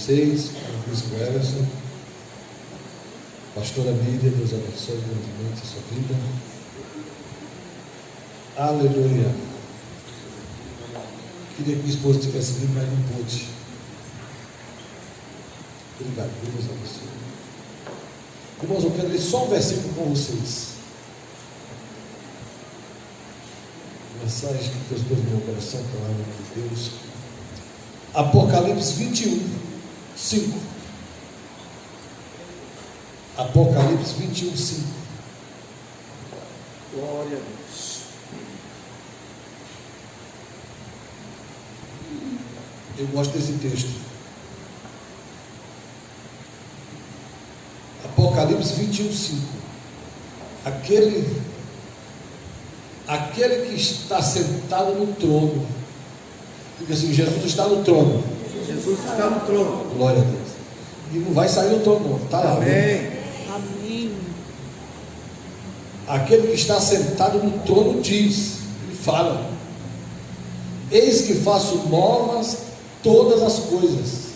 vocês, o bispo Everson, pastora Miriam, Deus abençoe grandemente a sua vida. Aleluia. Queria que minha esposa tivesse vindo, mas não pôde. Obrigado, Deus abençoe. Irmãos, eu quero ler só um versículo com vocês. Mensagem que Deus pôs no meu coração, palavra de Deus. Apocalipse 21, 5. Apocalipse 21, 5. Glória a Deus. Eu gosto desse texto. Apocalipse 21, 5. Aquele que está sentado no trono. Diga assim: Jesus está no trono. Jesus está no trono. Glória a Deus. E não vai sair do trono, não. Está lá. Amém. Amém. Aquele que está sentado no trono diz, ele fala: eis que faço novas todas as coisas.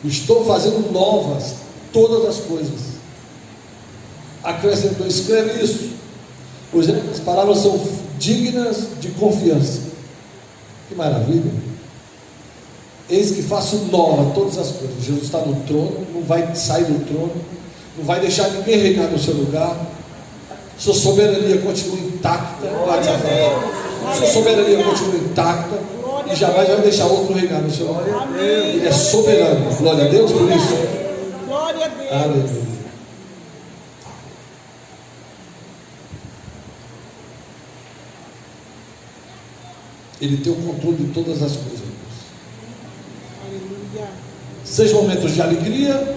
Estou fazendo novas todas as coisas. Acrescentou: escreve isso, pois as palavras são dignas de confiança. Que maravilha. Eis que faço nova todas as coisas. Jesus está no trono, não vai sair do trono, não vai deixar ninguém reinar no seu lugar. Sua soberania continua intacta. Sua soberania continua intacta e jamais vai deixar outro reinar no seu lugar. Ele é soberano. Glória a Deus por isso. Glória a Deus. Aleluia. Ele tem o controle de todas as coisas. Aleluia. Seja momentos de alegria,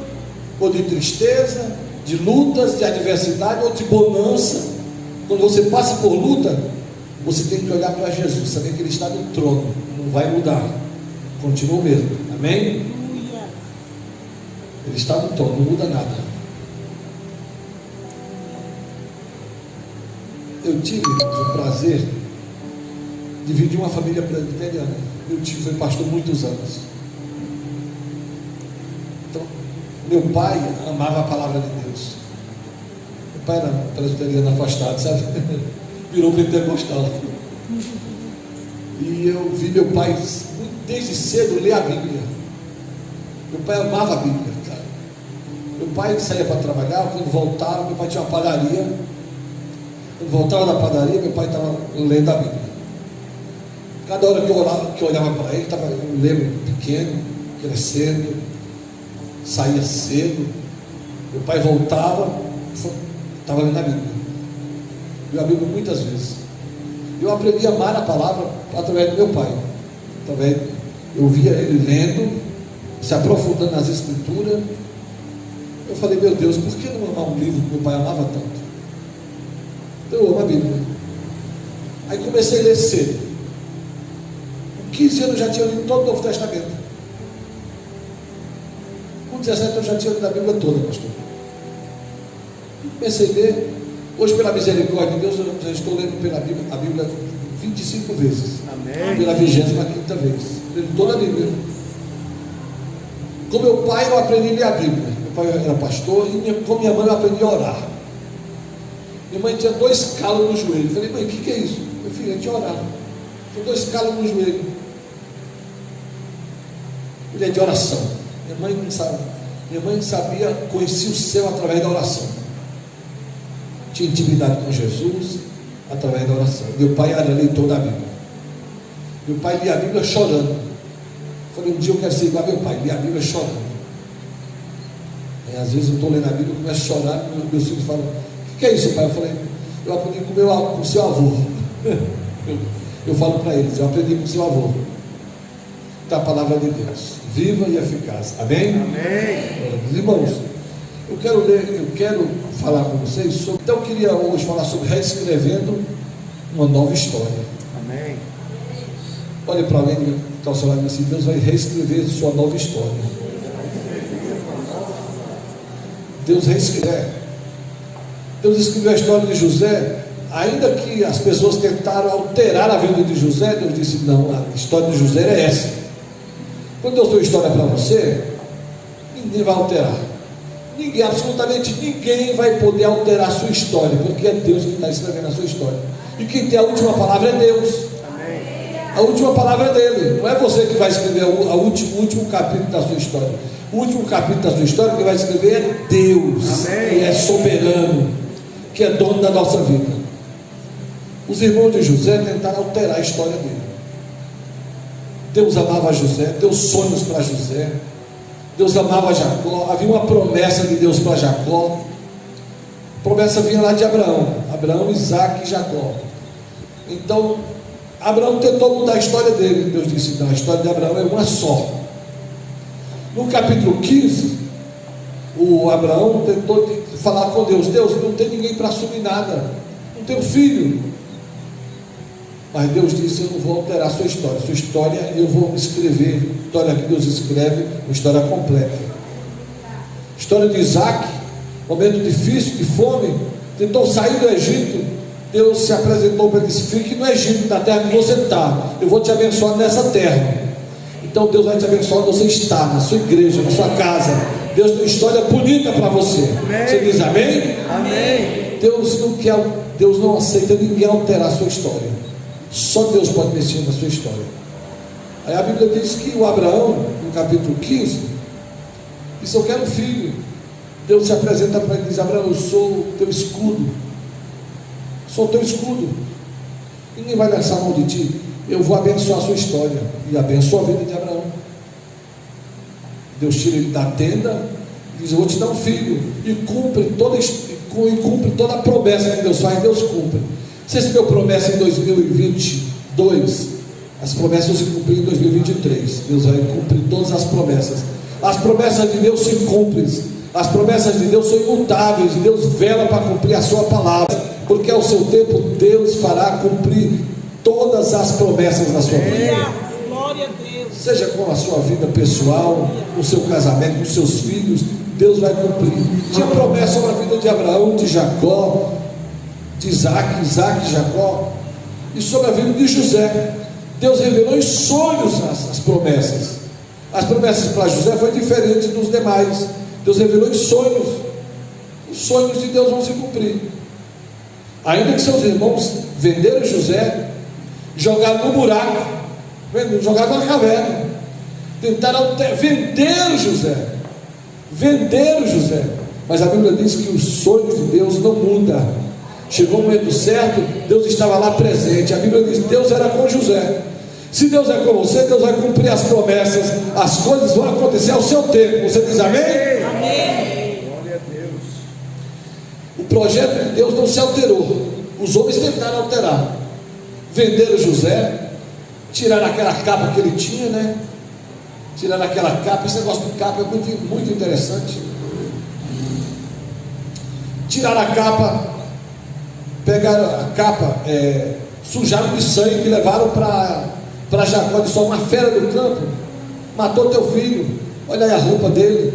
ou de tristeza, de lutas, de adversidade ou de bonança. Quando você passa por luta, você tem que olhar para Jesus, saber que Ele está no trono, não vai mudar, continua o mesmo. Amém? Aleluia. Ele está no trono, não muda nada. Eu tive o prazer de vir de uma família presbiteriana. Meu tio foi pastor muitos anos. Então, meu pai amava a palavra de Deus. Meu pai era presbiteriano afastado, sabe? Virou pentecostal. E eu vi meu pai desde cedo ler a Bíblia. Meu pai amava a Bíblia, cara. Meu pai saía para trabalhar, quando voltava, meu pai tinha uma padaria. Quando voltava da padaria, meu pai estava lendo a Bíblia. Cada hora que eu olhava para ele, estava um livro pequeno, crescendo, saía cedo. Meu pai voltava, estava lendo a Bíblia. Eu a Bíblia muitas vezes. Eu aprendi a amar a palavra através do meu pai. Eu via ele lendo, se aprofundando nas escrituras. Eu falei: meu Deus, por que não amar um livro que meu pai amava tanto? Então eu amo a Bíblia. Aí comecei a ler cedo. Com 15 anos eu já tinha lido todo o Novo Testamento. Com 17 eu já tinha lido a Bíblia toda, pastor. Comecei a ler. Hoje, pela misericórdia de Deus, eu já estou lendo a Bíblia 25 vezes. Amém. Pela 25ª vez. Lendo toda a Bíblia. Com meu pai eu aprendi a ler a Bíblia. Meu pai era pastor e com minha mãe eu aprendi a orar. Minha mãe tinha 2 calos no joelho. Eu falei: mãe, o que é isso? Meu filho, a gente orar. Tinha 2 calos no joelho. Ele é de oração. Minha mãe não sabe. Minha mãe sabia, conhecia o céu através da oração. Tinha intimidade com Jesus através da oração. Meu pai era leitor da Bíblia. Meu pai lia a Bíblia chorando. Eu falei: um dia eu quero ser igual a meu pai, lia a Bíblia chorando. Às vezes eu estou lendo a Bíblia, eu começo a chorar, meus filhos falam: o que é isso, pai? Eu falei: eu aprendi com o seu avô. Eu falo para eles: eu aprendi com o seu avô. Da palavra de Deus, viva e eficaz. Amém? Amém. Irmãos, eu quero falar com vocês sobre. Então eu queria hoje falar sobre reescrevendo uma nova história. Amém. Olhe para alguém que está ao seu lado assim: Deus vai reescrever sua nova história. Deus reescreve. Deus escreveu a história de José. Ainda que as pessoas tentaram alterar a vida de José, Deus disse: não, a história de José é essa. Quando Deus tem uma história para você, ninguém vai alterar. Ninguém, absolutamente ninguém vai poder alterar a sua história, porque é Deus que está escrevendo a sua história. E quem tem a última palavra é Deus. Amém. A última palavra é dele. Não é você que vai escrever o último capítulo da sua história. O último capítulo da sua história que vai escrever é Deus. Amém. Que é soberano, que é dono da nossa vida. Os irmãos de José tentaram alterar a história dele. Deus amava José, deu sonhos para José. Deus amava Jacó, havia uma promessa de Deus para Jacó. A promessa vinha lá de Abraão, Isaac e Jacó. Então, Abraão tentou mudar a história dele. Deus disse: não, a história de Abraão é uma só. No capítulo 15, o Abraão tentou falar com Deus: Deus, não tem ninguém para assumir nada, não tenho filho. Mas Deus disse: eu não vou alterar a sua história eu vou escrever. A história que Deus escreve, uma história completa. A história de Isaac, momento difícil, de fome, tentou sair do Egito. Deus se apresentou para ele e disse: fique no Egito, na terra que você está, eu vou te abençoar nessa terra. Então Deus vai te abençoar onde você está, na sua igreja, na sua casa. Deus tem uma história bonita para você. Amém. Você diz amém? Amém. Deus não aceita ninguém alterar a sua história. Só Deus pode mexer na sua história. Aí a Bíblia diz que o Abraão, no capítulo 15, disse: eu quero um filho. Deus se apresenta para ele e diz: Abraão, eu sou o teu escudo. Sou o teu escudo. Ninguém vai lançar mão de ti. Eu vou abençoar a sua história. E abençoa a vida de Abraão. Deus tira ele da tenda e diz: eu vou te dar um filho. E cumpre toda a promessa que Deus faz, Deus cumpre. Você recebeu promessa em 2022, as promessas vão se cumprir em 2023. Deus vai cumprir todas as promessas. As promessas de Deus se cumprem. As promessas de Deus são imutáveis. Deus vela para cumprir a sua palavra, porque ao seu tempo Deus fará cumprir todas as promessas na sua vida. Glória a Deus. Seja com a sua vida pessoal, no seu casamento, com seus filhos, Deus vai cumprir. Tinha promessa na vida de Abraão, de Jacó, de Isaac e Jacó, e sobre a vida de José. Deus revelou em sonhos as promessas. As promessas para José foi diferente dos demais. Deus revelou em sonhos. Os sonhos de Deus vão se cumprir. Ainda que seus irmãos venderam José, jogaram no buraco, jogaram na caverna, tentaram vender José. Mas a Bíblia diz que os sonhos de Deus não mudam. Chegou o momento certo, Deus estava lá presente. A Bíblia diz que Deus era com José. Se Deus é com você, Deus vai cumprir as promessas. As coisas vão acontecer ao seu tempo. Você diz amém? Amém. Glória a Deus. O projeto de Deus não se alterou. Os homens tentaram alterar. Venderam José, tiraram aquela capa que ele tinha, né? Tiraram aquela capa. Esse negócio de capa é muito, muito interessante. Tiraram a capa. Pegaram a capa, sujaram de sangue e levaram para Jacó. Disse: uma fera do campo matou teu filho. Olha aí a roupa dele.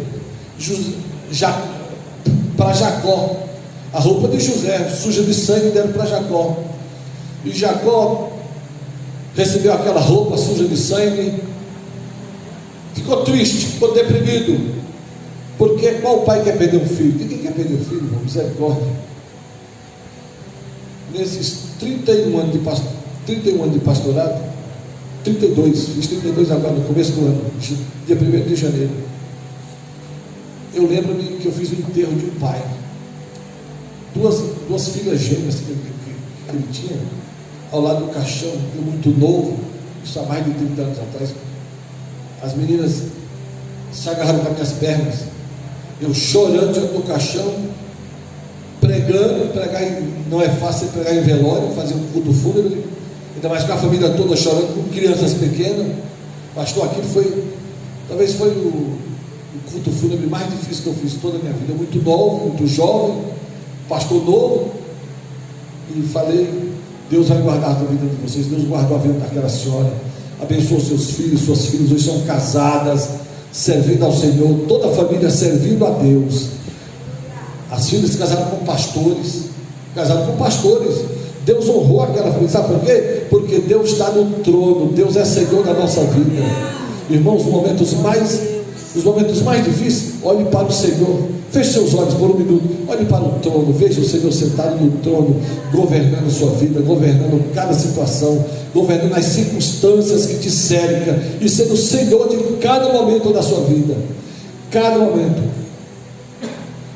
Para Jacó, a roupa de José, suja de sangue, deram para Jacó. E Jacó recebeu aquela roupa suja de sangue, ficou triste, ficou deprimido. Porque qual pai quer perder um filho? Ninguém quer perder um filho, irmão. Misericórdia. Nesses 31 anos de pastorado, 32, fiz 32 agora no começo do ano, dia 1º de janeiro. Eu lembro-me que eu fiz o enterro de um pai, duas filhas gêmeas que ele tinha, ao lado do caixão, muito novo, isso há mais de 30 anos atrás. As meninas se agarraram com as minhas pernas, eu chorando diante do caixão, pregar não é fácil pregar em velório, fazer um culto fúnebre, ainda mais com a família toda chorando, com crianças pequenas. Pastor, aquilo talvez foi o culto fúnebre mais difícil que eu fiz toda a minha vida. Muito novo, muito jovem, pastor novo, e falei: Deus vai guardar a vida de vocês. Deus guardou a vida daquela senhora, abençoou seus filhos, suas filhas hoje são casadas, servindo ao Senhor, toda a família servindo a Deus. As filhas casaram com pastores. Deus honrou aquela família. Sabe por quê? Porque Deus está no trono. Deus é Senhor da nossa vida. Irmãos, nos momentos mais difíceis, olhe para o Senhor. Feche seus olhos por um minuto. Olhe para o trono. Veja o Senhor sentado no trono, governando a sua vida, governando cada situação, governando as circunstâncias que te cercam e sendo o Senhor de cada momento da sua vida. Cada momento.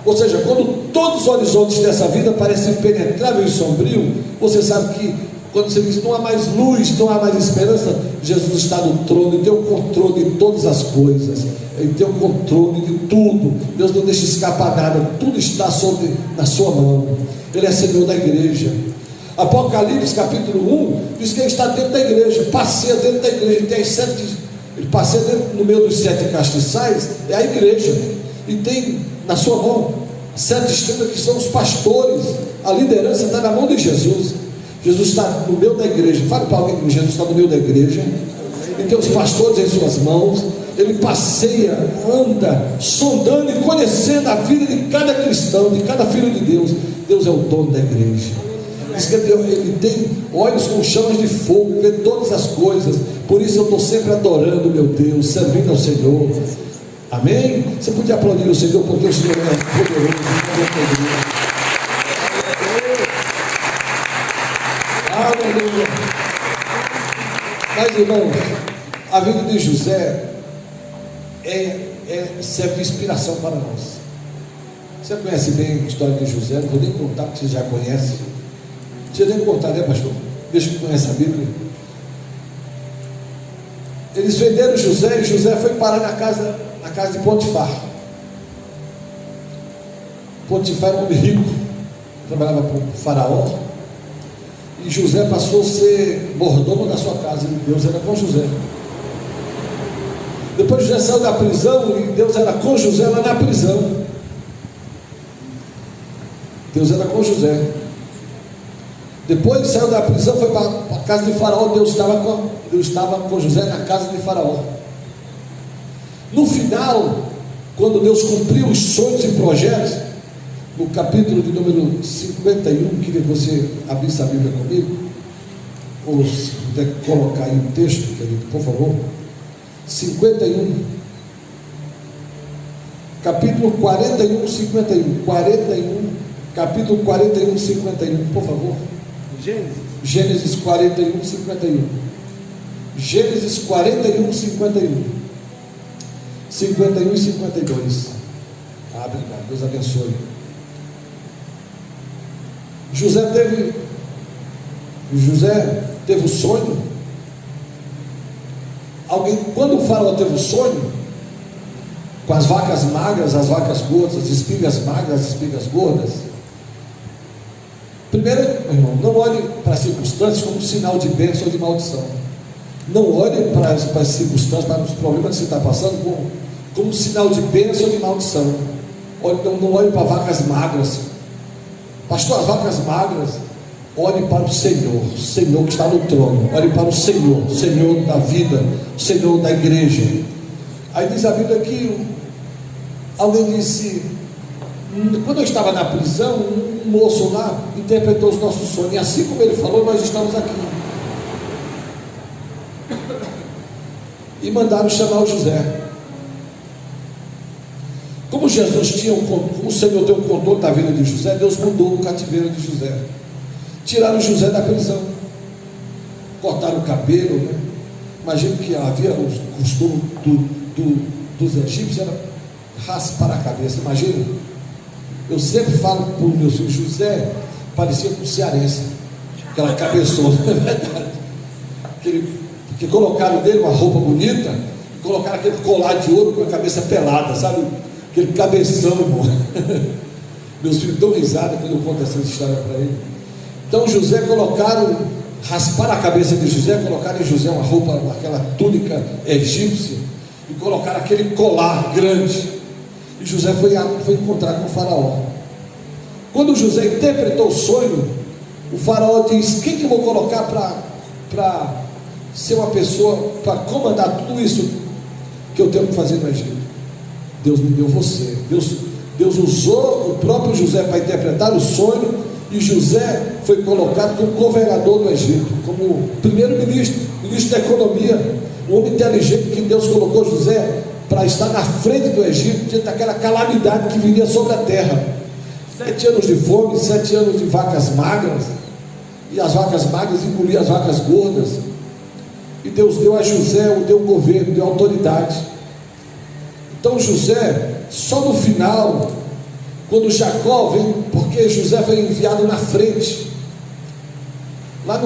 Ou seja, quando todos os horizontes dessa vida parecem impenetráveis e sombrios, você sabe que quando você diz não há mais luz, não há mais esperança, Jesus está no trono e tem o controle de todas as coisas. Ele tem o controle de tudo. Deus não deixa escapar nada. Tudo está na sua mão. Ele é Senhor da igreja. Apocalipse capítulo 1 diz que ele está dentro da igreja, passeia dentro da igreja. Ele passeia dentro, no meio dos 7 castiçais, é a igreja. E tem na sua mão 7 estrelas que são os pastores. A liderança está na mão de Jesus. Jesus está no meio da igreja. Fale para alguém que Jesus está no meio da igreja. Ele tem os pastores em suas mãos. Ele passeia, anda, sondando e conhecendo a vida de cada cristão, de cada filho de Deus. Deus é o dono da igreja. Diz que ele tem olhos com chamas de fogo, vê todas as coisas. Por isso eu estou sempre adorando meu Deus, servindo ao Senhor. Amém? Você podia aplaudir o Senhor, porque o Senhor é poderoso. Aleluia. Mas, irmãos, a vida de José serve de inspiração para nós. Você conhece bem a história de José? Não vou nem contar, porque você já conhece. Você nem contar, né, pastor? Deixa que conhece a Bíblia. Eles venderam José e José foi parar na casa de Potifar. Potifar era um homem rico, trabalhava para o faraó. E José passou a ser mordomo da sua casa. E Deus era com José. Depois José saiu da prisão e Deus era com José lá na prisão. Deus era com José. Depois saiu da prisão, foi para a casa de Faraó. Deus estava com José na casa de Faraó. No final, quando Deus cumpriu os sonhos e projetos, no capítulo de número 51, queria que você abrisse a Bíblia comigo, ou se puder colocar aí o texto, querido, por favor. 51, capítulo 41, 51, capítulo 41, 51, por favor. Gênesis 41, 51. Gênesis 41, 51. 51 e 52. Obrigado, Deus abençoe. José teve o sonho. Quando o faraó teve o sonho, com as vacas magras, as vacas gordas, as espigas magras, as espigas gordas. Primeiro, irmão, não olhe para as circunstâncias como sinal de bênção ou de maldição. Não olhe para as circunstâncias, para os problemas que você está passando como sinal de bênção ou de maldição. Não olhe para vacas magras. Pastor, as vacas magras. Olhe para o Senhor que está no trono. Olhe para o Senhor da vida, o Senhor da igreja. Aí diz a Bíblia que alguém disse, quando eu estava na prisão, um moço lá interpretou os nossos sonhos, e assim como ele falou, nós estamos aqui. E mandaram chamar o José. Como o Senhor tem o controle da vida de José, Deus mudou o cativeiro de José. Tiraram José da prisão, cortaram o cabelo, né? Imagina que havia o costume dos egípcios, era raspar a cabeça. Imagina, eu sempre falo para os meus filhos, José parecia com o cearense, aquela cabeçona, não é verdade? Porque colocaram dele uma roupa bonita, colocaram aquele colar de ouro com a cabeça pelada, sabe? Aquele cabeção, irmão. Meus filhos dão risada quando eu conto essa história para eles. Então rasparam a cabeça de José, colocaram em José uma roupa, aquela túnica egípcia, e colocaram aquele colar grande. E José foi encontrar com o faraó. Quando José interpretou o sonho, o faraó diz: quem que eu vou colocar para ser uma pessoa, para comandar tudo isso que eu tenho que fazer no Egito? Deus me deu você. Deus usou o próprio José para interpretar o sonho. E José foi colocado como governador do Egito, como primeiro-ministro, ministro da economia. um homem inteligente que Deus colocou José para estar na frente do Egito, diante daquela calamidade que viria sobre a terra. 7 anos de fome, 7 anos de vacas magras, e as vacas magras engoliam as vacas gordas. E Deus deu a José, deu o governo, deu autoridade. Então José, só no final, quando Jacó vem, porque José foi enviado na frente, lá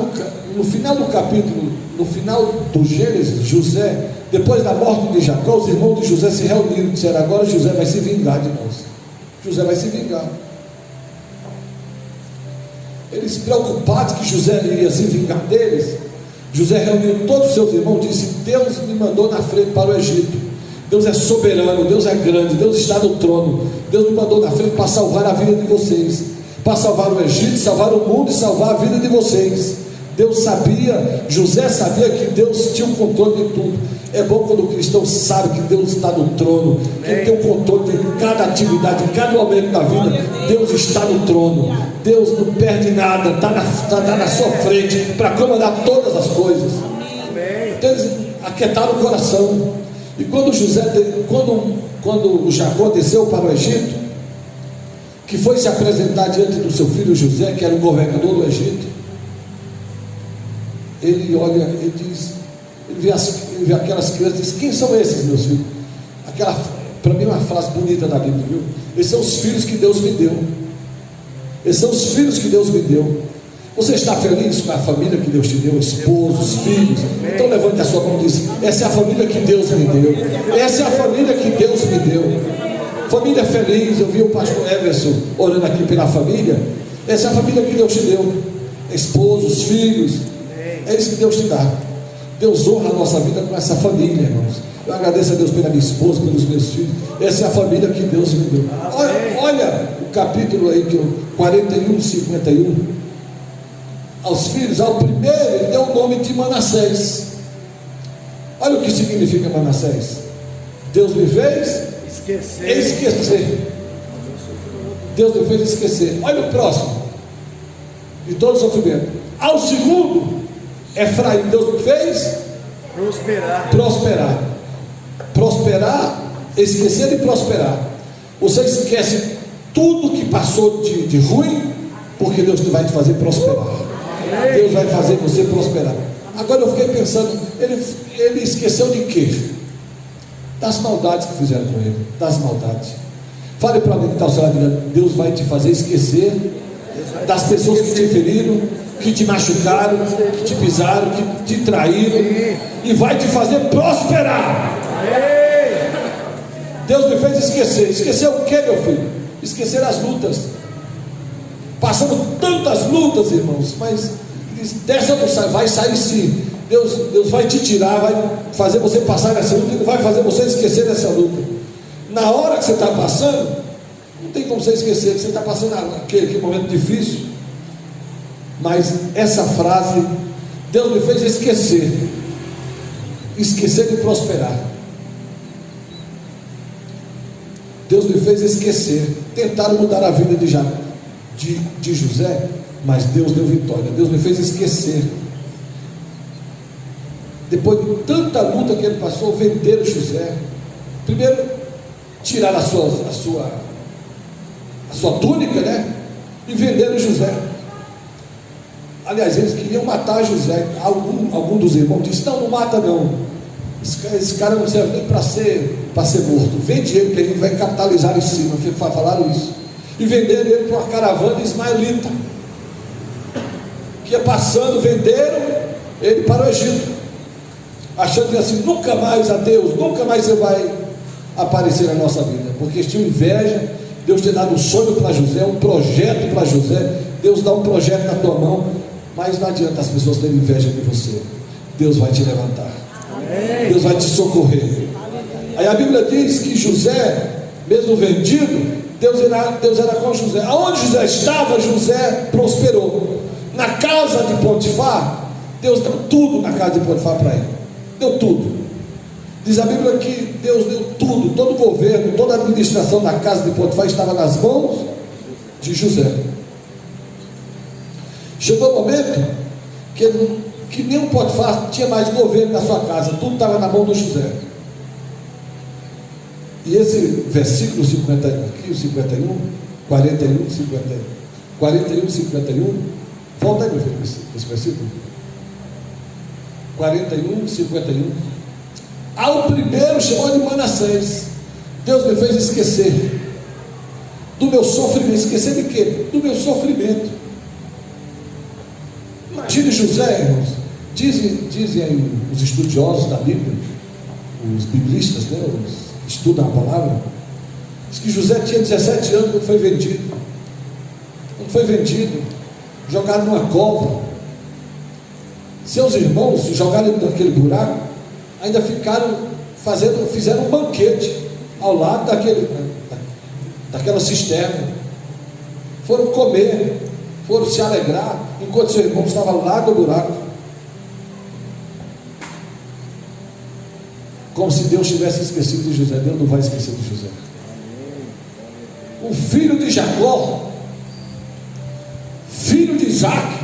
no final do capítulo, no final do Gênesis, José, depois da morte de Jacó, os irmãos de José se reuniram e disseram: agora José vai se vingar de nós. José vai se vingar. Eles preocupados que José iria se vingar deles, José reuniu todos os seus irmãos e disse: Deus me mandou na frente para o Egito. Deus é soberano, Deus é grande, Deus está no trono. Deus me mandou na frente para salvar a vida de vocês, para salvar o Egito, salvar o mundo e salvar a vida de vocês. Deus sabia, José sabia que Deus tinha o controle de tudo. É bom quando o cristão sabe que Deus está no trono, que Ele tem o controle de cada atividade, de cada momento da vida. Deus está no trono, Deus não perde nada, está na sua frente para comandar todas as coisas. Então eles aquietaram o coração. E quando Jacó desceu para o Egito, que foi se apresentar diante do seu filho José, que era o governador do Egito, ele olha, ele diz, ele vê aquelas crianças e diz: quem são esses, meus filhos? Para mim é uma frase bonita da Bíblia, viu? Esses são os filhos que Deus me deu. Esses são os filhos que Deus me deu. Você está feliz com a família que Deus te deu, esposos, filhos? Então levante a sua mão e diz: essa é a família que Deus me deu. Essa é a família que Deus me deu. Família feliz. Eu vi o pastor Everson orando aqui pela família. Essa é a família que Deus te deu. Esposos, filhos. É isso que Deus te dá. Deus honra a nossa vida com essa família, irmãos. Eu agradeço a Deus pela minha esposa, pelos meus filhos. Essa é a família que Deus me deu. Olha o capítulo aí, 41, 51. Aos filhos, ao primeiro ele deu o nome de Manassés. Olha o que significa Manassés. Deus me fez esquecer. Deus me fez esquecer. Olha o próximo de todo o sofrimento. Ao segundo, Efraim, Deus me fez prosperar, esquecer e prosperar. Você esquece tudo que passou de ruim, porque Deus vai te fazer prosperar. Deus vai fazer você prosperar. Agora eu fiquei pensando, ele esqueceu de quê? Das maldades que fizeram com ele. Das maldades. Fale para mim que está ao seu lado: Deus vai te fazer esquecer das pessoas que te feriram, que te machucaram, que te pisaram, que te traíram, e vai te fazer prosperar. Deus me fez esquecer. Esquecer o que, meu filho? Esquecer as lutas. Passamos tantas lutas, irmãos, mas dessa não sai, vai sair sim. Deus vai te tirar, vai fazer você passar nessa luta, e vai fazer você esquecer dessa luta. Na hora que você está passando, não tem como você esquecer que você está passando aquele momento difícil. Mas essa frase, Deus me fez esquecer de prosperar. Deus me fez esquecer. Tentaram mudar a vida de José, mas Deus deu vitória. Deus me fez esquecer. Depois de tanta luta que ele passou, venderam José. Primeiro, tiraram a sua túnica, né? E venderam José. Aliás, eles queriam matar José. Algum dos irmãos disse: não mata não. Esse cara não serve nem para ser morto. Vende ele, que ele vai capitalizar em cima. Falaram isso. E venderam ele para uma caravana ismaelita, que ia passando. Venderam ele para o Egito, achando que assim: nunca mais a Deus, nunca mais você vai aparecer na nossa vida, porque eles tinham inveja. Deus tem dado um sonho para José, um projeto para José. Deus dá um projeto na tua mão, mas não adianta as pessoas terem inveja de você. Deus vai te levantar. Deus vai te socorrer. Aí a Bíblia diz que José, mesmo vendido, Deus era com José. Aonde José estava, José prosperou. Na casa de Potifar, Deus deu tudo na casa de Potifar para ele. Deu tudo. Diz a Bíblia que Deus deu tudo, todo o governo, toda a administração da casa de Potifar estava nas mãos de José. Chegou o momento que ele que nem um Potifar tinha mais governo na sua casa, tudo estava na mão do José. E esse versículo 50 aqui, o 51, 41, 51, volta aí, meu filho, esse versículo. 41, 51. Ao primeiro chamou de Manassés. Deus me fez esquecer do meu sofrimento. Esquecer de quê? Do meu sofrimento. Imagine José, irmãos. Dizem aí os estudiosos da Bíblia, os biblistas, né, os que estudam a palavra, diz que José tinha 17 anos quando foi vendido. Quando foi vendido, jogado numa cova. Seus irmãos jogaram ele naquele buraco, ainda fizeram um banquete ao lado daquela cisterna. Foram comer, foram se alegrar, enquanto seu irmão estava lá no buraco. Como se Deus tivesse esquecido de José. Deus não vai esquecer de José. O filho de Jacó, filho de Isaac,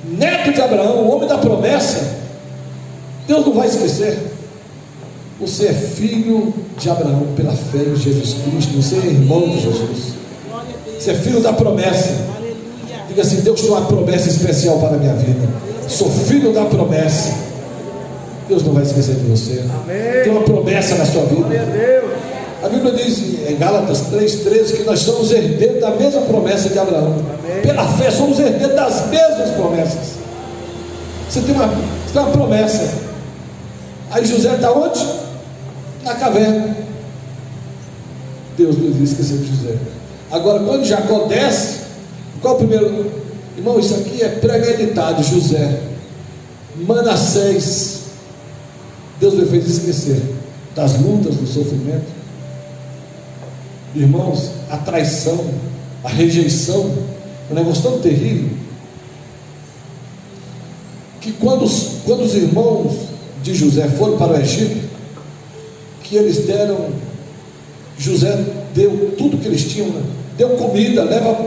neto de Abraão, o homem da promessa, Deus não vai esquecer. Você é filho de Abraão pela fé em Jesus Cristo. Você é irmão de Jesus. Você é filho da promessa. Diga assim: Deus tem uma promessa especial para a minha vida. Sou filho da promessa. Deus não vai esquecer de você. Tem uma promessa na sua vida. A Bíblia diz em Gálatas 3,13 que nós somos herdeiros da mesma promessa de Abraão. Pela fé somos herdeiros das mesmas promessas. Você tem uma promessa. Aí José está onde? Na caverna. Deus não vai esquecer de José. Agora, quando Jacó desce, qual é o primeiro? Irmão, isso aqui é premeditado. José, Manassés, Deus me fez esquecer das lutas, do sofrimento. Irmãos, a traição, a rejeição, um negócio tão terrível, que quando os irmãos de José foram para o Egito, que eles deram, José deu tudo que eles tinham, né? Deu comida, leva,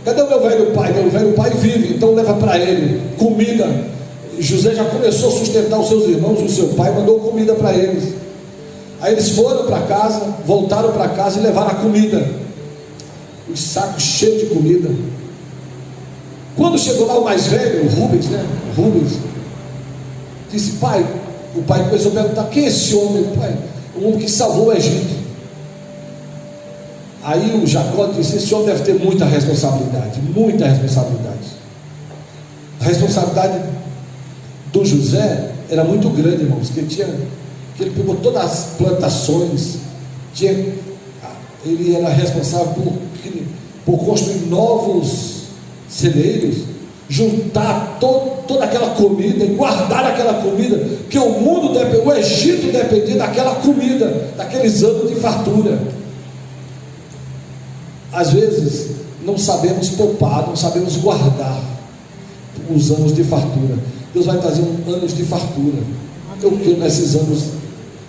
cadê o meu velho pai? Meu velho pai vive, então leva para ele comida. José já começou a sustentar os seus irmãos, o seu pai mandou comida para eles. Aí eles foram para casa, voltaram para casa e levaram a comida, os sacos cheios de comida. Quando chegou lá o mais velho, o Rubens, disse: pai, o pai começou a perguntar: quem é esse homem, pai? O homem que salvou o Egito. Aí o Jacó disse: esse homem deve ter muita responsabilidade. A responsabilidade do José era muito grande, irmãos, que ele pegou todas as plantações, ele era responsável por construir novos celeiros, juntar toda aquela comida e guardar aquela comida, que o Egito dependia daquela comida, daqueles anos de fartura. Às vezes não sabemos poupar, não sabemos guardar os anos de fartura. Deus vai trazer anos de fartura. Eu creio nesses anos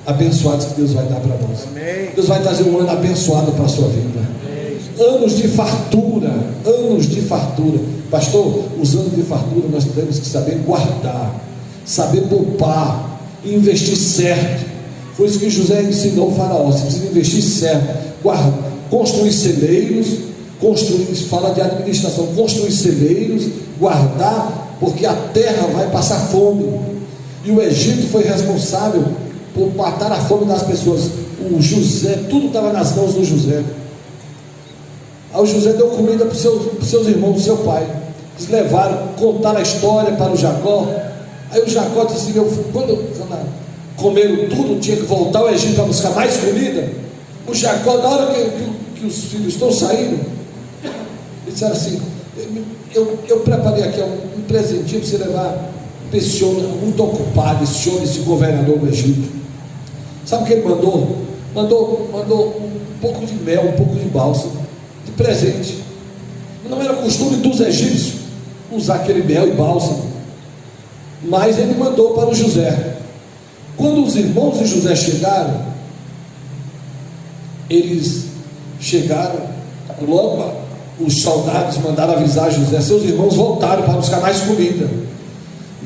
abençoados que Deus vai dar para nós. Amém. Deus vai trazer um ano abençoado para a sua vida. Amém. Anos de fartura. Pastor, os anos de fartura nós temos que saber guardar, saber poupar, investir certo. Foi isso que José ensinou ao faraó: você precisa investir certo, construir celeiros, fala de administração, construir celeiros, guardar, porque a terra vai passar fome. E o Egito foi responsável por matar a fome das pessoas. O José, tudo estava nas mãos do José. Aí o José deu comida para os seus irmãos, do seu pai. Eles levaram, contaram a história para o Jacó. Aí o Jacó disse assim: quando comeram tudo, tinha que voltar ao Egito para buscar mais comida. O Jacó, na hora que os filhos estão saindo, eles disseram assim: eu preparei aqui um presentinho para você levar para esse homem muito ocupado, esse governador do Egito. Sabe o que ele mandou? Mandou um pouco de mel, um pouco de bálsamo, de presente. Não era costume dos egípcios usar aquele mel e bálsamo, mas ele mandou para o José. Quando os irmãos de José chegaram, logo os soldados mandaram avisar José: seus irmãos voltaram para buscar mais comida.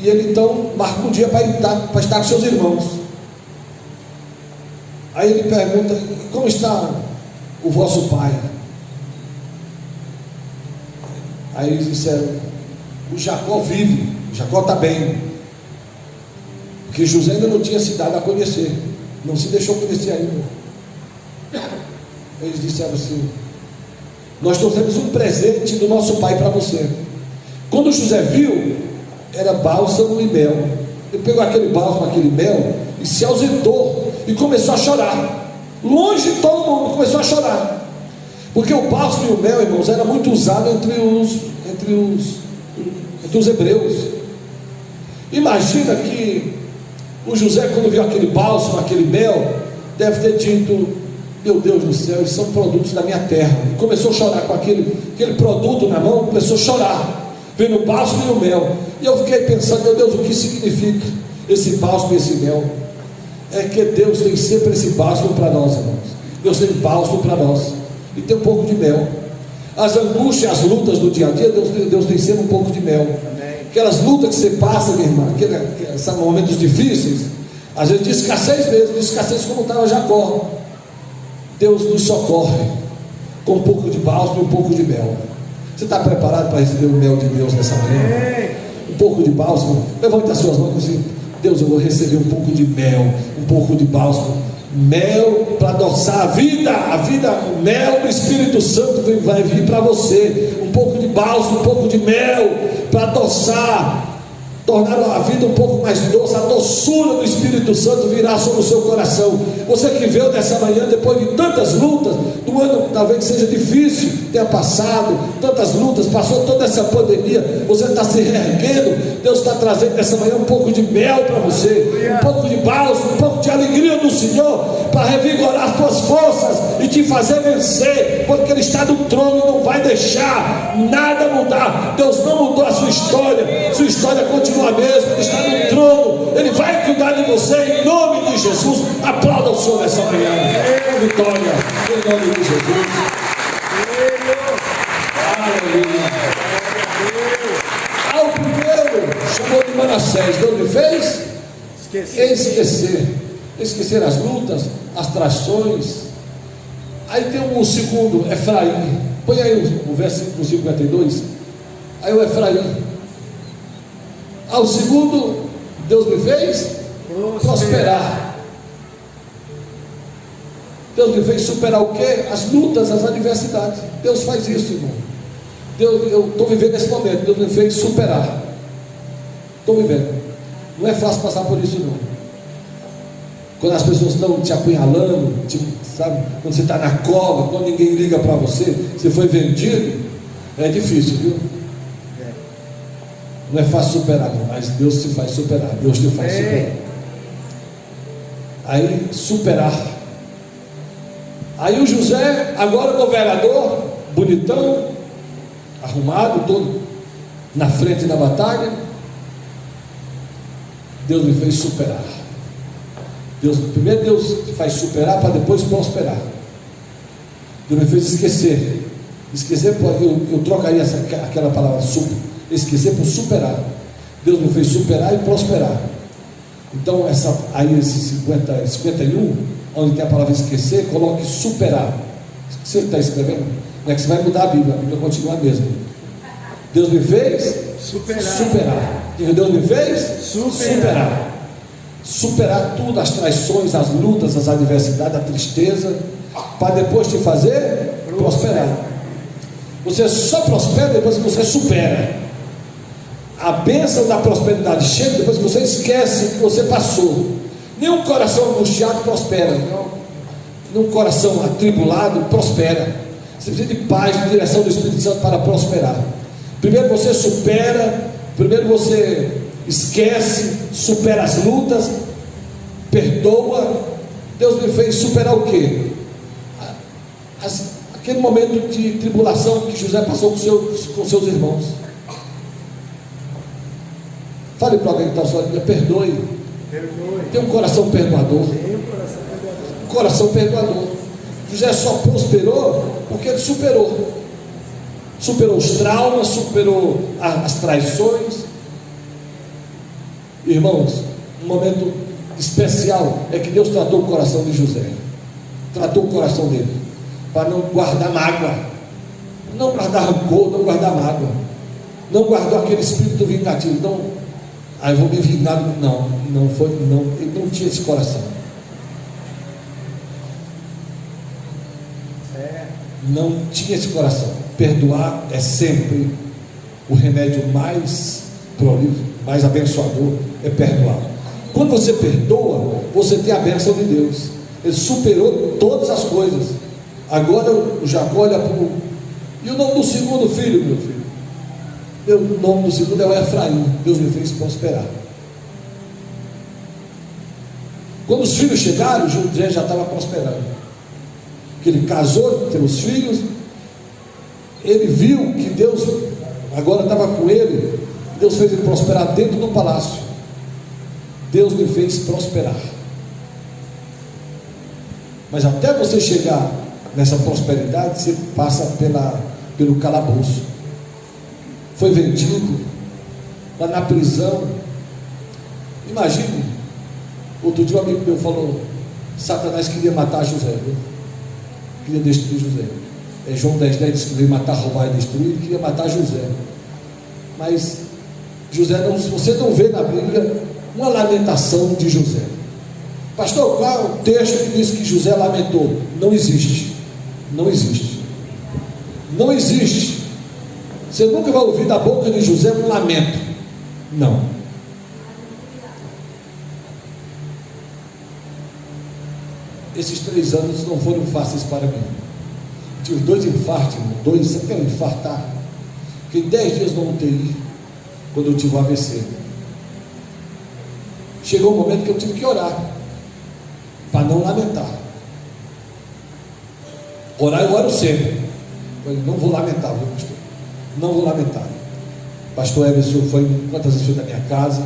E ele então marca um dia para estar com seus irmãos. Aí ele pergunta: como está o vosso pai? Aí eles disseram: o Jacó vive, o Jacó está bem. Porque José ainda não tinha se dado a conhecer, não se deixou conhecer ainda. Eles disseram assim: nós trouxemos um presente do nosso pai para você. Quando José viu, era bálsamo e mel. Ele pegou aquele bálsamo, aquele mel, e se ausentou e começou a chorar. Longe de todo mundo, começou a chorar. Porque o bálsamo e o mel, irmãos, era muito usado entre os hebreus. Imagina que o José, quando viu aquele bálsamo, aquele mel, deve ter dito: meu Deus do céu, eles são produtos da minha terra. E começou a chorar com aquele produto na mão, começou a chorar, vendo o bálsamo e o mel. E eu fiquei pensando: meu Deus, o que significa esse bálsamo e esse mel? É que Deus tem sempre esse bálsamo para nós, irmãos. Deus tem bálsamo para nós, e tem um pouco de mel. As angústias, as lutas do dia a dia, Deus tem sempre um pouco de mel. Aquelas lutas que você passa, minha irmã, aqueles momentos difíceis, às vezes de escassez mesmo, de escassez como estava Jacó. Deus nos socorre com um pouco de bálsamo e um pouco de mel. Você está preparado para receber o mel de Deus nessa manhã? Um pouco de bálsamo. Levante as suas mãos e diz: Deus, eu vou receber um pouco de mel, um pouco de bálsamo. Mel para adoçar a vida, o mel do Espírito Santo vai vir para você. Um pouco de bálsamo, um pouco de mel para adoçar, tornar a vida um pouco mais doce. A doçura do Espírito Santo virá sobre o seu coração. Você que veio dessa manhã depois de tantas lutas, do ano talvez seja difícil, tenha passado tantas lutas, passou toda essa pandemia, você está se reerguendo. Deus está trazendo nessa manhã um pouco de mel para você, um pouco de bálsamo, um pouco de alegria do Senhor, para revigorar as tuas forças e te fazer vencer, porque Ele está no trono e não vai deixar nada mudar. Deus não mudou a sua história continua a mesma. Ele está no trono, Ele vai cuidar de você em nome de Jesus. Aplauda o Senhor nessa manhã. Vitória em nome de Jesus. Aleluia. Ao primeiro chamou de Manassés. Deus me fez esquecer as lutas, as traições. Aí tem o segundo, Efraim. Põe aí o versículo 52. Aí o Efraim. Ao segundo, Deus me fez prosperar. Deus me fez superar o quê? As lutas, as adversidades. Deus faz isso, irmão. Eu estou vivendo esse momento. Deus me fez superar. Estou vivendo. Não é fácil passar por isso, não. Quando as pessoas estão te apunhalando, sabe? Quando você está na cova, quando ninguém liga para você, você foi vendido, é difícil, viu? Não é fácil superar, não, mas Deus te faz superar. Deus te faz superar. Aí, superar. Aí o José, agora governador, bonitão, arrumado, todo na frente da batalha. Deus me fez superar. Primeiro Deus te faz superar para depois prosperar. Deus me fez esquecer. Eu trocaria aquela palavra esquecer por superar. Deus me fez superar e prosperar. Então esse 51, onde tem a palavra esquecer, coloque superar. Você está escrevendo? Não é que você vai mudar a Bíblia continua a mesma. Deus me fez superar. Deus me fez superar. Superar tudo, as traições, as lutas, as adversidades, a tristeza, para depois te fazer prosperar. Você só prospera depois que você supera. A bênção da prosperidade chega depois que você esquece o que você passou. Nenhum coração angustiado prospera. Nenhum coração atribulado prospera. Você precisa de paz, de direção do Espírito Santo para prosperar. Primeiro você supera, primeiro você esquece, supera as lutas, perdoa. Deus me fez superar o quê? Aquele momento de tribulação que José passou com seus irmãos. Fale para alguém que está à sua vida: perdoe. Tem um coração perdoador. Um coração perdoador. José só prosperou porque ele superou os traumas, superou as traições. Irmãos, um momento especial é que Deus tratou o coração de José, tratou o coração dele, para não guardar mágoa, não guardar rancor, não guardar mágoa, não guardou aquele espírito vingativo, não, eu vou me vingar, não foi, não, ele não tinha esse coração, não tinha esse coração. Perdoar é sempre o remédio mais prolífico, mais abençoador, é perdoar. Quando você perdoa, você tem a bênção de Deus. Ele superou todas as coisas. Agora o Jacó olha para o... E o nome do segundo filho, meu filho? O nome do segundo é o Efraim. Deus me fez prosperar. Quando os filhos chegaram, José já estava prosperando. Porque ele casou, teve os filhos. Ele viu que Deus agora estava com ele. Deus fez ele prosperar dentro do palácio. Deus me fez prosperar. Mas até você chegar nessa prosperidade, você passa pelo calabouço. Foi vendido lá na prisão. Imagine, outro dia um amigo meu falou: Satanás queria matar José, viu? Queria destruir José. João 10:10 diz que veio matar, roubar e destruir. Ele queria matar José. Mas José não, você não vê na Bíblia uma lamentação de José. Pastor, qual é o texto que diz que José lamentou? Não existe. Não existe. Não existe. Você nunca vai ouvir da boca de José um lamento. Não. Esses 3 anos não foram fáceis para mim. Tive 2 infartos, sabe o que é infartar? Fiquei 10 dias no UTI quando eu tive o AVC. Chegou um momento que eu tive que orar para não lamentar. Orar eu oro sempre. Eu não vou lamentar, viu, pastor? Não vou lamentar. Pastor Everson foi quantas vezes foi da minha casa,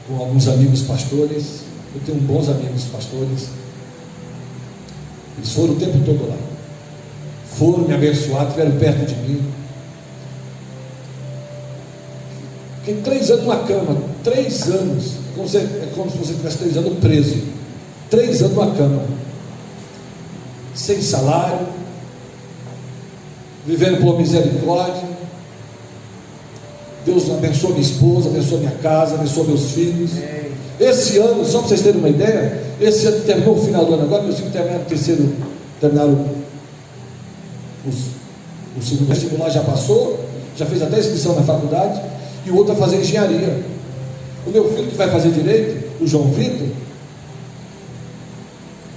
com alguns amigos pastores. Eu tenho bons amigos pastores. Eles foram o tempo todo lá. Foram me abençoar, estiveram perto de mim. Fiquei 3 anos numa cama. 3 anos. É como se você tivesse 3 anos preso. 3 anos numa cama. Sem salário. Vivendo por misericórdia. Deus abençoou minha esposa, abençoou minha casa, abençoou meus filhos. Esse ano, só para vocês terem uma ideia, esse ano terminou o final do ano agora, meus filhos terminaram o segundo vestibular, já passou, já fez até inscrição na faculdade, e o outro vai fazer engenharia. O meu filho que vai fazer direito, o João Vitor,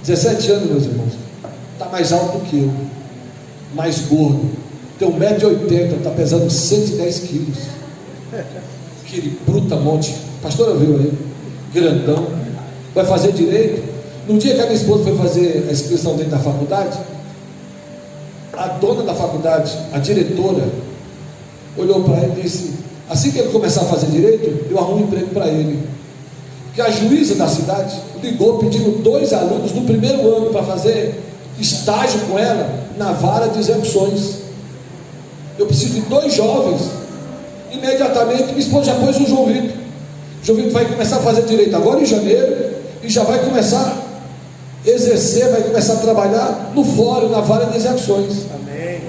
17 anos, meus irmãos, está mais alto do que eu, mais gordo, tem 1,80 m, está pesando 110 quilos, aquele brutamonte, pastora viu aí, grandão, vai fazer direito. No dia que a minha esposa foi fazer a inscrição dentro da faculdade, a dona da faculdade, a diretora, olhou para ele e disse: assim que ele começar a fazer direito, eu arrumo um emprego para ele. Porque a juíza da cidade ligou pedindo 2 alunos no primeiro ano para fazer estágio com ela na vara de execuções. Eu preciso de 2 jovens. Imediatamente minha esposa já pôs o João Vitor. O João Vitor vai começar a fazer direito agora em janeiro e já vai começar a exercer, vai começar a trabalhar no fórum, na vara de execuções. Amém.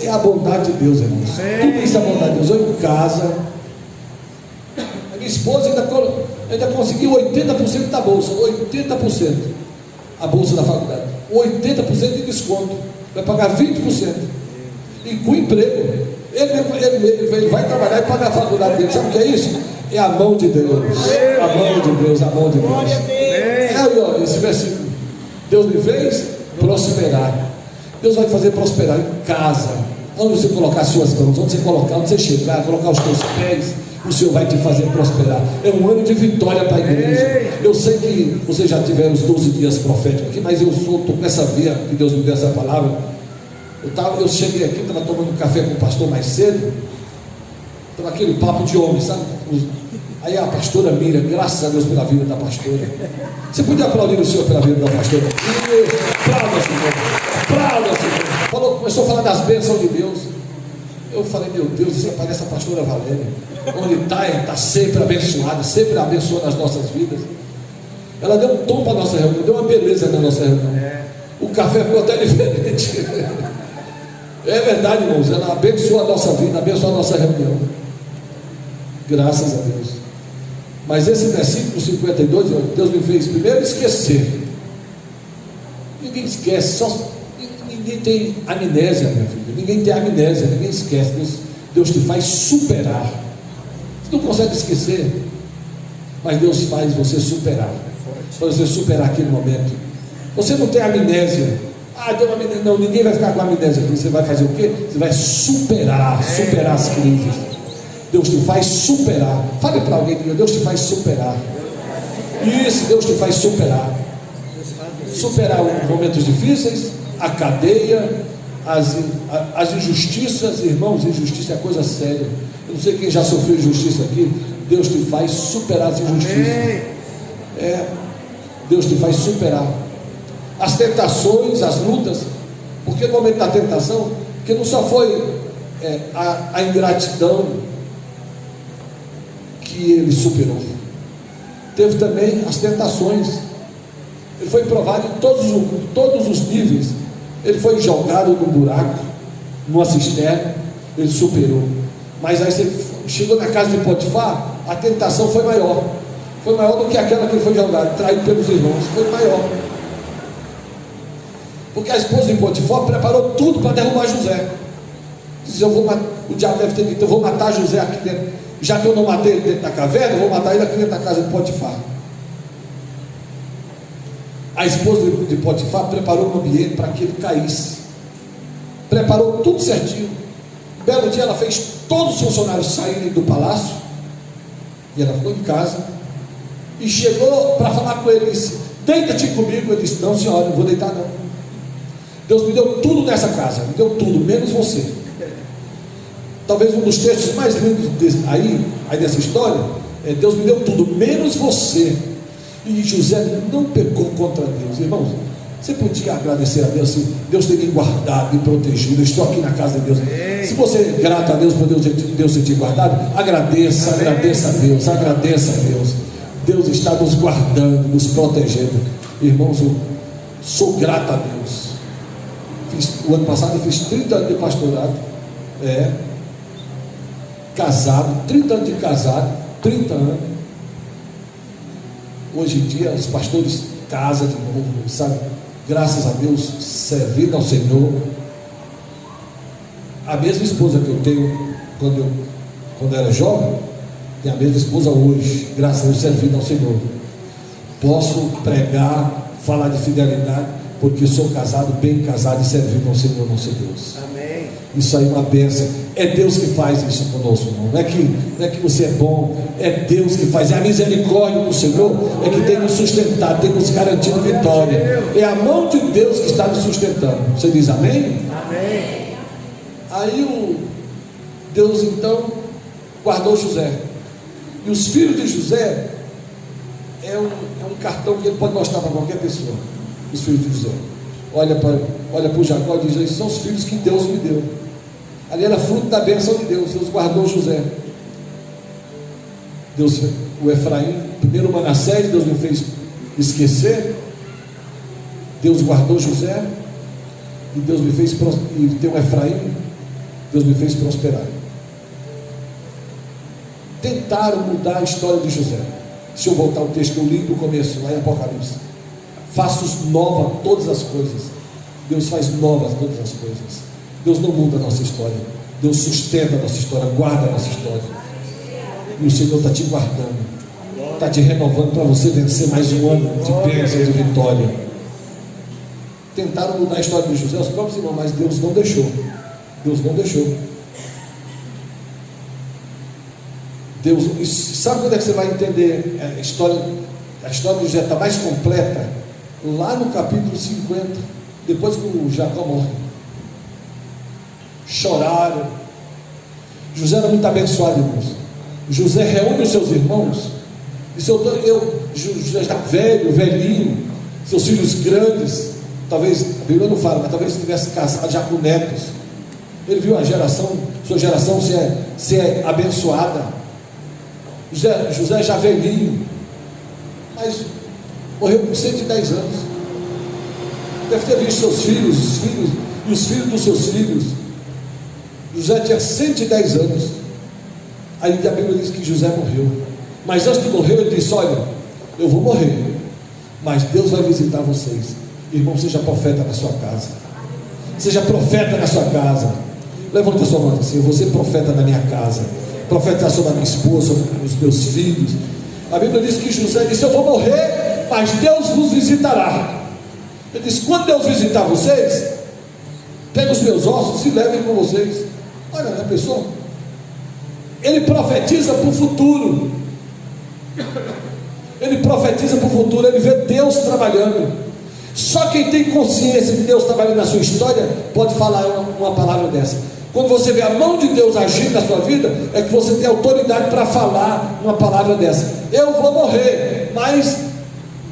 É a bondade de Deus, irmãos. Tudo isso é a bondade de Deus. Eu em casa, a minha esposa ainda conseguiu 80% da bolsa, 80% a bolsa da faculdade, 80% de desconto, vai pagar 20%, e com emprego. Ele vai trabalhar e pagar a faculdade dele. Sabe o que é isso? É a mão de Deus, a mão de Deus, a mão de Deus. Glória a Deus. Aí, ó, esse versículo: Deus me fez prosperar. Deus vai fazer prosperar em casa, onde você colocar as suas mãos, onde você colocar, onde você chegar, colocar os teus pés, o Senhor vai te fazer prosperar. É um ano de vitória para a igreja. Eu sei que você já tiveram os 12 dias proféticos aqui, mas eu estou com essa via que Deus me deu essa palavra. Eu cheguei aqui, estava tomando café com o pastor mais cedo, estava aquele papo de homem, sabe? Aí a pastora Miriam, graças a Deus pela vida da pastora. Você podia aplaudir o Senhor pela vida da pastora? Aplauda, Senhor. Aplauda, Senhor. Começou a falar das bênçãos de Deus. Eu falei, meu Deus, isso parece a pastora Valéria. Onde está sempre abençoada, sempre abençoando as nossas vidas. Ela deu um tom para a nossa reunião, deu uma beleza na nossa reunião. O café ficou até diferente. É verdade, irmãos, ela abençoa a nossa vida, abençoa a nossa reunião. Graças a Deus. Mas esse versículo 52, Deus me fez primeiro esquecer. Ninguém esquece, ninguém tem amnésia, minha filha. Ninguém tem amnésia, ninguém esquece. Deus te faz superar. Você não consegue esquecer, mas Deus faz você superar. Para você superar aquele momento. Você não tem amnésia. Deu amnésia. Não, ninguém vai ficar com amnésia. Você vai fazer o quê? Você vai superar as crises. Deus te faz superar. Fale para alguém, Deus te faz superar. Isso, Deus te faz superar. Superar os momentos difíceis, a cadeia, as injustiças. Irmãos, injustiça é coisa séria. Eu não sei quem já sofreu injustiça aqui. Deus te faz superar as injustiças. Deus te faz superar as tentações, as lutas. Porque no momento da tentação, que não só foi a ingratidão que ele superou, teve também as tentações. Ele foi provado em todos os níveis. Ele foi jogado num buraco, numa cisterna, ele superou. Mas aí você chegou na casa de Potifar, a tentação foi maior. Foi maior do que aquela que ele foi jogado, traído pelos irmãos. Foi maior. Porque a esposa de Potifar preparou tudo para derrubar José. Diz, o diabo deve ter dito, eu vou matar José aqui dentro. Já que eu não matei ele dentro da caverna, eu vou matar ele aqui dentro da casa de Potifar. A esposa de Potifar preparou um ambiente para que ele caísse. Preparou tudo certinho. Um belo dia ela fez todos os funcionários saírem do palácio. E ela ficou em casa. E chegou para falar com ele, disse, deita-te comigo. Ele disse, não senhora, não vou deitar não. Deus me deu tudo nessa casa, me deu tudo, menos você. Talvez um dos textos mais lindos aí dessa história, Deus me deu tudo, menos você. E José não pecou contra Deus. Irmãos, você podia agradecer a Deus, se Deus ter me guardado, me protegido. Eu estou aqui na casa de Deus. Se você é grato a Deus por Deus ter te guardado, agradeça a Deus, agradeça a Deus. Deus está nos guardando, nos protegendo. Irmãos, eu sou grato a Deus. O ano passado eu fiz 30 anos de pastorado. Casado, 30 anos de casado, 30 anos. Hoje em dia os pastores casam de novo, sabe? Graças a Deus, servindo ao Senhor. A mesma esposa que eu tenho quando era jovem, tem a mesma esposa hoje, graças a Deus, servindo ao Senhor. Posso pregar, falar de fidelidade, porque sou casado, bem casado e servindo ao Senhor, nosso Deus. Amém. Isso aí é uma bênção. É Deus que faz isso conosco, irmão. Não é que você é bom, é Deus que faz. É a misericórdia do Senhor é que tem nos sustentado, tem nos garantido vitória. É a mão de Deus que está nos sustentando. Você diz amém? Amém. Aí Deus então guardou José. E os filhos de José é um cartão que ele pode mostrar para qualquer pessoa. Os filhos de José. Olha para o Jacó e diz, esses são os filhos que Deus me deu. Ali era fruto da bênção de Deus. Deus guardou José. O Efraim, primeiro Manassés, Deus me fez esquecer. Deus guardou José. E Deus me fez e tem um Efraim, Deus me fez prosperar. Tentaram mudar a história de José. Deixa eu voltar ao texto que eu li do começo, lá em Apocalipse. Faço nova todas as coisas. Deus faz novas todas as coisas. Deus não muda a nossa história. Deus sustenta a nossa história, guarda a nossa história. E o Senhor está te guardando, está te renovando para você vencer mais um ano de bênção, de vitória. Tentaram mudar a história de José, os próprios irmãos, mas Deus não deixou. Deus não deixou. Deus, sabe quando é que você vai entender a história de José está mais completa? Lá no capítulo 50, depois que o Jacó morre. Choraram. José era muito abençoado, irmãos. José reúne os seus irmãos. E José está velho, velhinho, seus filhos grandes. Talvez, a Bíblia não fala, mas talvez estivesse casado já com netos. Ele viu sua geração ser abençoada. José já velhinho, mas morreu com 110 anos. Deve ter visto seus filhos, os filhos e os filhos dos seus filhos. José tinha 110 anos. Aí a Bíblia diz que José morreu. Mas antes de morrer, ele disse: olha, eu vou morrer, mas Deus vai visitar vocês. Irmão, seja profeta na sua casa. Seja profeta na sua casa. Levanta a sua mão assim: eu vou ser profeta na minha casa, profetizar sobre a minha esposa, sobre os meus filhos. A Bíblia diz que José disse: eu vou morrer, mas Deus vos visitará. Ele disse: quando Deus visitar vocês, pega os meus ossos e levem com vocês. Olha a pessoa, ele profetiza para o futuro. Ele profetiza para o futuro. Ele vê Deus trabalhando. Só quem tem consciência de Deus trabalhando na sua história pode falar uma palavra dessa. Quando você vê a mão de Deus agir na sua vida, é que você tem autoridade para falar uma palavra dessa. Eu vou morrer, mas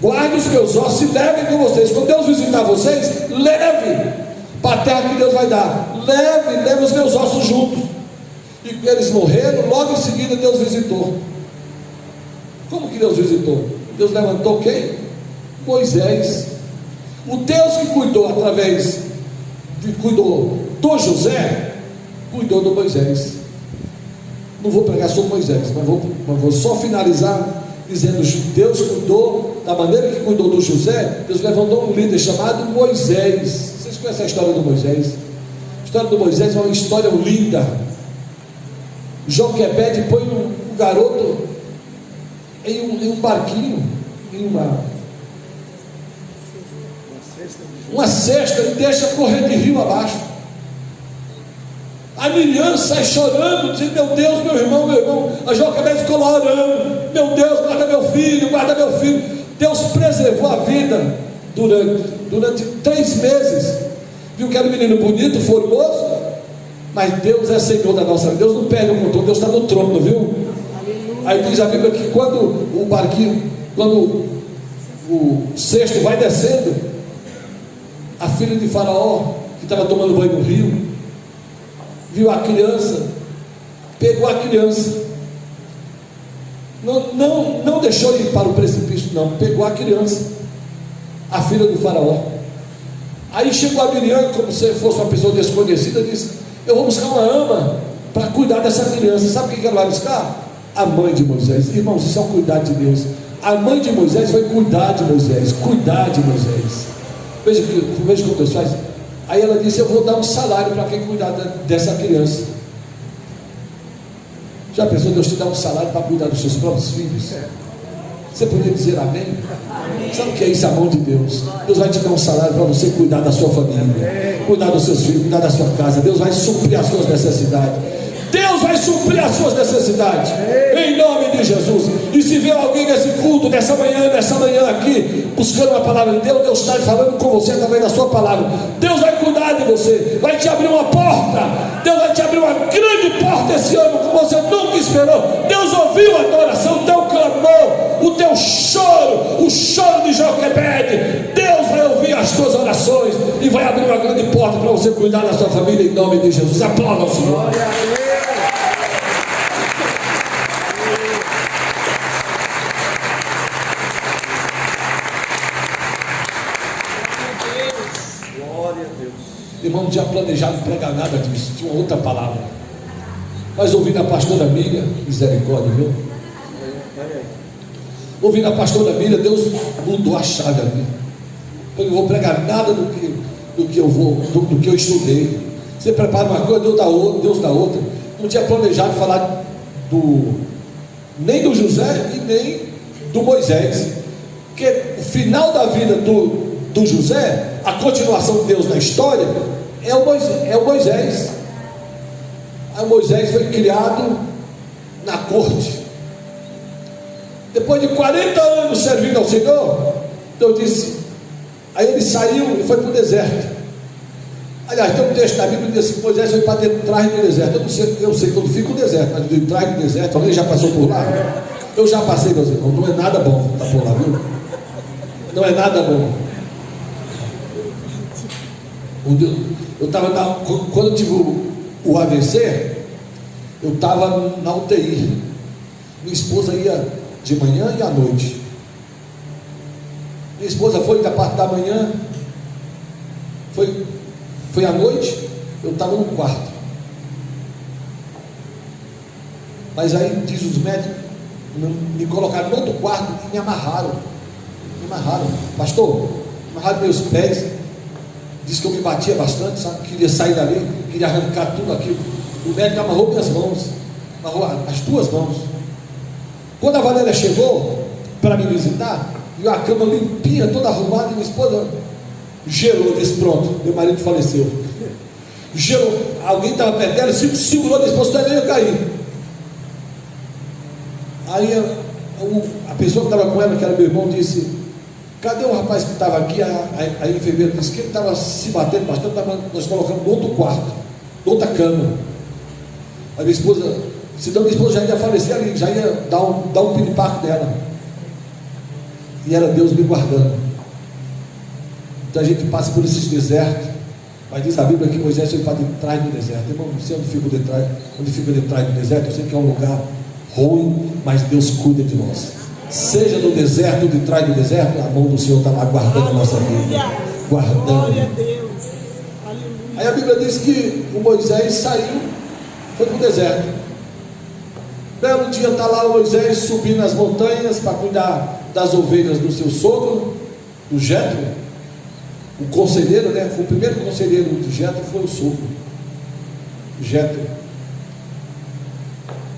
guarde os meus ossos e levem com vocês. Quando Deus visitar vocês, leve para a terra que Deus vai dar. Leve os meus ossos juntos. E eles morreram, logo em seguida Deus visitou. Como que Deus visitou? Deus levantou quem? Moisés. O Deus que cuidou do José, cuidou do Moisés. Não vou pregar sobre Moisés, mas vou só finalizar dizendo: Deus cuidou da maneira que cuidou do José. Deus levantou um líder chamado Moisés. Vocês conhecem a história do Moisés? A história do Moisés é uma história linda. Joquebede põe um garoto em um barquinho, em uma cesta, e deixa correr de rio abaixo. A Miriam sai chorando, dizendo: meu Deus, meu irmão. A Joquebede ficou lá orando: meu Deus, guarda meu filho. Deus preservou a vida durante 3 meses. Viu que era um menino bonito, formoso, mas Deus é Senhor da nossa vida. Deus não perde o controle, Deus está no trono, viu? Aí diz a Bíblia que quando o cesto vai descendo, a filha de Faraó, que estava tomando banho no rio, viu a criança, pegou a criança, não deixou ir para o precipício, não, pegou a criança, a filha do Faraó. Aí chegou a Miriam, como se fosse uma pessoa desconhecida, disse: eu vou buscar uma ama para cuidar dessa criança. Sabe quem ela vai buscar? A mãe de Moisés. Irmãos, isso é um cuidado de Deus. A mãe de Moisés foi cuidar de Moisés. Veja como Deus faz. Aí ela disse: eu vou dar um salário para quem cuidar dessa criança. Já pensou Deus te dar um salário para cuidar dos seus próprios filhos? Você poderia dizer amém? Sabe o que é isso? A mão de Deus. Deus vai te dar um salário para você cuidar da sua família, cuidar dos seus filhos, cuidar da sua casa. Deus vai suprir as suas necessidades. Deus vai suprir as suas necessidades, em nome de Jesus. E se vê alguém nesse culto, nessa manhã aqui, buscando a palavra de Deus, Deus está falando com você através da sua palavra. Deus vai cuidar de você, vai te abrir uma porta. Deus vai te abrir uma grande porta esse ano, como você nunca esperou. Deus ouviu a tua oração, o teu clamor, o teu choro, o choro de Joquebede. Deus vai ouvir as tuas orações e vai abrir uma grande porta para você cuidar da sua família, em nome de Jesus. Aplauda o Senhor. Irmão, não tinha planejado pregar nada disso, tinha uma outra palavra, mas ouvindo a pastora Miriam, misericórdia, viu? Ouvindo a pastora Miriam, Deus mudou a chave ali. Eu não vou pregar nada do que eu estudei. Você prepara uma coisa, Deus dá outra. Não tinha planejado falar nem do José e nem do Moisés, porque o final da vida do José, a continuação de Deus na história, é o Moisés. Aí o Moisés foi criado na corte. Depois de 40 anos servindo ao Senhor, Deus disse, aí ele saiu e foi para o deserto. Aliás, tem um texto da Bíblia que diz que Moisés foi para trás do deserto. Eu sei quando fica o deserto, mas de trás do deserto, alguém já passou por lá? Eu já passei, meus irmãos, não é nada bom estar por lá, viu? Não é nada bom. Eu estava quando eu tive o AVC, eu estava na UTI. Minha esposa ia de manhã e à noite. Minha esposa foi da parte da manhã, foi à noite, eu estava no quarto. Mas aí, diz os médicos, me colocaram no outro quarto e me amarraram. Pastor, amarraram meus pés. Disse que eu me batia bastante, sabe? Queria sair dali, queria arrancar tudo aquilo. O médico amarrou minhas mãos, amarrou as duas mãos. Quando a Valéria chegou para me visitar, viu a cama limpinha, toda arrumada, e minha esposa gelou, disse: pronto, meu marido faleceu. Gelou, alguém estava perto dela, segurou minha esposa, daí eu caí. Aí a pessoa que estava com ela, que era meu irmão, disse: cadê o rapaz que estava aqui? A enfermeira disse que ele estava se batendo bastante, nós colocamos no outro quarto, outra cama. A minha esposa, senão minha esposa já ia falecer ali, já ia dar um piripaco dela. E era Deus me guardando. Então a gente passa por esses desertos, mas diz a Bíblia que Moisés foi para detrás do deserto. Irmão, não sei onde fica detrás do deserto, eu sei que é um lugar ruim, mas Deus cuida de nós. Seja no deserto ou de trás do deserto, a mão do Senhor está lá guardando a nossa vida, guardando. Glória a Deus. Aleluia. Aí a Bíblia diz que o Moisés saiu, foi para o deserto. Belo dia está lá o Moisés subindo as montanhas para cuidar das ovelhas do seu sogro, do Jetro, o conselheiro, né? Foi o primeiro conselheiro de Jetro, foi o sogro. Jetro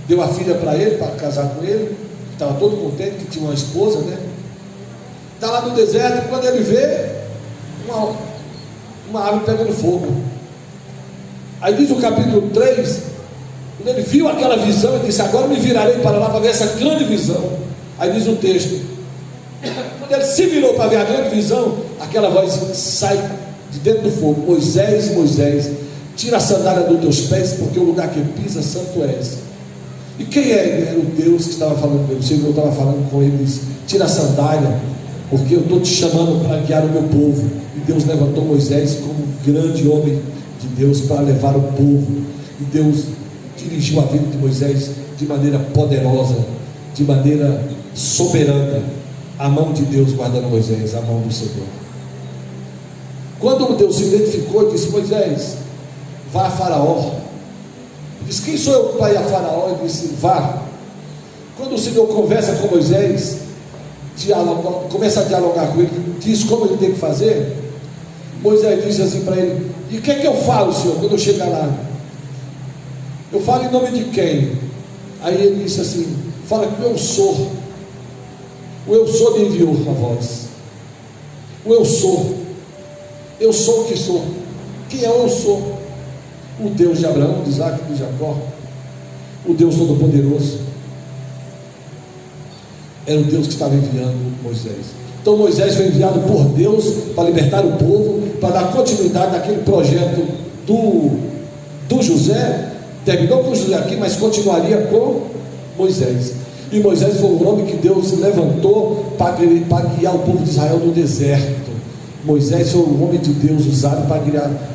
deu a filha para ele, para casar com ele. Estava todo contente que tinha uma esposa, né? Está lá no deserto, e quando ele vê uma árvore pegando fogo. Aí diz o capítulo 3, quando ele viu aquela visão, ele disse: agora me virarei para lá para ver essa grande visão. Aí diz o texto, quando ele se virou para ver a grande visão, aquela voz sai de dentro do fogo: Moisés, Moisés, tira a sandália dos teus pés, porque o lugar que pisa santo és. E quem é? Era o Deus que estava falando com ele. O Senhor estava falando com ele, disse: tira a sandália, porque eu estou te chamando para guiar o meu povo. E Deus levantou Moisés como grande homem de Deus para levar o povo. E Deus dirigiu a vida de Moisés de maneira poderosa, de maneira soberana. A mão de Deus guardando Moisés, a mão do Senhor. Quando Deus se identificou e disse: Moisés, vá a Faraó. Diz: quem sou eu para ir a Faraó? Ele disse: vá. Quando o Senhor conversa com Moisés, começa a dialogar com ele, diz como ele tem que fazer. Moisés disse assim para ele: e o que é que eu falo, Senhor, quando eu chegar lá? Eu falo em nome de quem? Aí ele disse assim: fala que o eu sou me enviou a voz. O eu sou o que sou. Quem é o eu sou? O Deus de Abraão, de Isaac e de Jacó, o Deus Todo-Poderoso. Era o Deus que estava enviando Moisés. Então Moisés foi enviado por Deus para libertar o povo, para dar continuidade naquele projeto do José. Terminou com José aqui, mas continuaria com Moisés. E Moisés foi o homem que Deus levantou para guiar o povo de Israel no deserto. Moisés foi o homem de Deus usado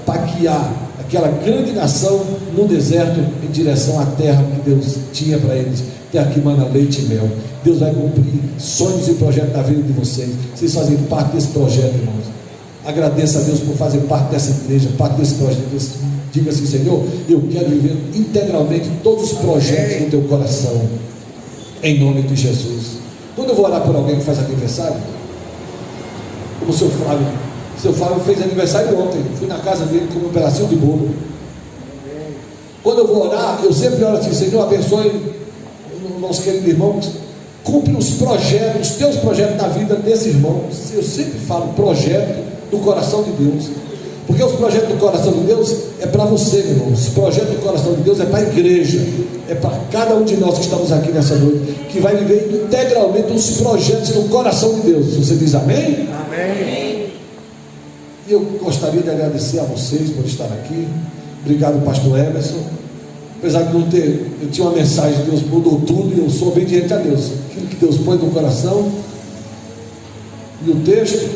para guiar aquela grande nação no deserto em direção à terra que Deus tinha para eles. Terra que mana leite e mel. Deus vai cumprir sonhos e projetos da vida de vocês. Vocês fazem parte desse projeto, irmãos. Agradeça a Deus por fazer parte dessa igreja, parte desse projeto. Diga assim: Senhor, eu quero viver integralmente todos os projetos do teu coração, em nome de Jesus. Quando eu vou orar por alguém que faz aniversário, como o seu Flávio fez aniversário ontem, fui na casa dele com um pedacinho de bolo. Quando eu vou orar, eu sempre oro assim: Senhor, abençoe o nosso querido irmão, cumpre os projetos, os teus projetos na vida desse irmão. Eu sempre falo projeto do coração de Deus, porque os projetos do coração de Deus é para você, meu irmão. Os projetos do coração de Deus é para a igreja, é para cada um de nós que estamos aqui nessa noite, que vai viver integralmente os projetos do coração de Deus. Você diz amém? Amém. E eu gostaria de agradecer a vocês por estar aqui. Obrigado, pastor Emerson. Apesar de não ter, eu tinha uma mensagem, Deus mudou tudo e eu sou obediente a Deus. Aquilo que Deus põe no coração. E o texto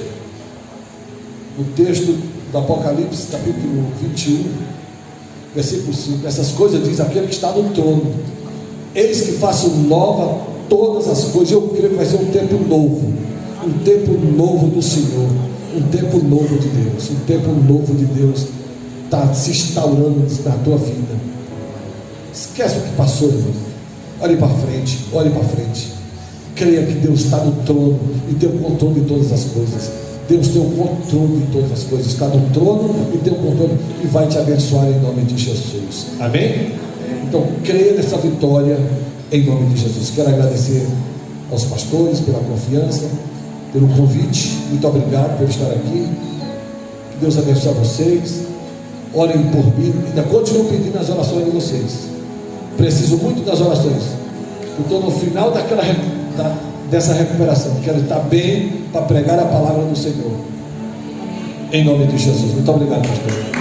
do Apocalipse, capítulo 21, Versículo 5: essas coisas diz aquele que está no trono: eis que faço nova todas as coisas. Eu creio que vai ser um tempo novo do Senhor, um tempo novo de Deus, um tempo novo de Deus está se instaurando na tua vida. Esquece o que passou, irmão. Olhe para frente, olhe para frente. Creia que Deus está no trono e tem o controle de todas as coisas. Deus tem o controle de todas as coisas, está no trono e tem o controle, e vai te abençoar em nome de Jesus. Amém? Então creia nessa vitória em nome de Jesus. Quero agradecer aos pastores pela confiança, pelo convite. Muito obrigado por estar aqui. Que Deus abençoe vocês. Orem por mim. Ainda continuo pedindo as orações de vocês. Preciso muito das orações. Estou no final dessa recuperação. Quero estar bem para pregar a palavra do Senhor. Em nome de Jesus. Muito obrigado, pastor.